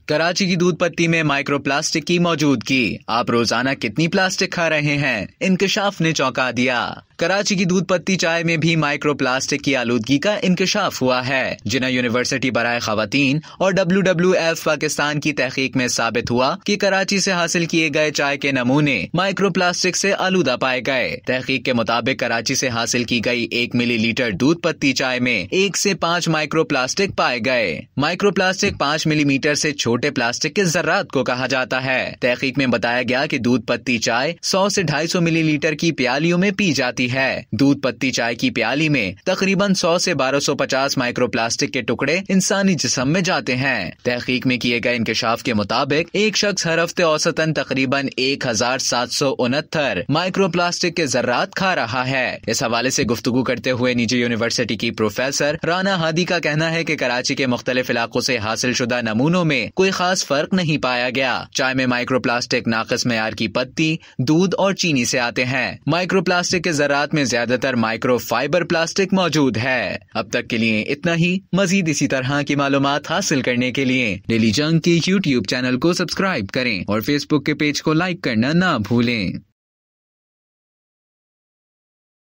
कराची की दूध पत्ती में माइक्रोप्लास्टिक की मौजूदगी। आप रोजाना कितनी प्लास्टिक खा रहे हैं? इंकशाफ ने चौंका दिया। कराची की दूध पत्ती चाय में भी माइक्रोप्लास्टिक की आलूदगी का इंकशाफ हुआ है। जिन्ना यूनिवर्सिटी बराए खवातीन और WWF पाकिस्तान की तहकीक में साबित हुआ कि कराची से हासिल किए गए चाय के नमूने माइक्रोप्लास्टिक से आलूदा पाए गए। तहकीक के मुताबिक कराची से हासिल की गई 1 मिलीलीटर दूध पत्ती चाय में 1 से 5 माइक्रोप्लास्टिक पाए गए। माइक्रोप्लास्टिक 5 मिलीमीटर से छोटे प्लास्टिक के जर्रात को कहा जाता है। तहकीक में बताया गया कि दूध पत्ती चाय 100 से 250 मिलीलीटर की प्यालियों में पी जाती है। दूध पत्ती चाय की प्याली में तकरीबन 100 से 1250 माइक्रोप्लास्टिक के टुकड़े इंसानी जिस्म में जाते हैं। तहकीक में किए गए इंकशाफ के मुताबिक एक शख्स हर हफ्ते औसतन तकरीबन 1769 माइक्रोप्लास्टिक के जर्रात खा रहा है। इस हवाले से गुफ्तगू करते हुए निजी यूनिवर्सिटी की प्रोफेसर राना हादी का कहना है कि कराची के मुख्तलिफ इलाकों से हासिल शुदा नमूनों में कोई खास फर्क नहीं पाया गया। चाय में माइक्रोप्लास्टिक नाकिस मेयार की पत्ती, दूध और चीनी से आते हैं। माइक्रोप्लास्टिक के जर्रात में ज्यादातर माइक्रोफाइबर प्लास्टिक मौजूद है। अब तक के लिए इतना ही। मजीद इसी तरह की मालूमात हासिल करने के लिए डेली जंग के YouTube चैनल को सब्सक्राइब करें और Facebook के पेज को लाइक करना ना भूलें।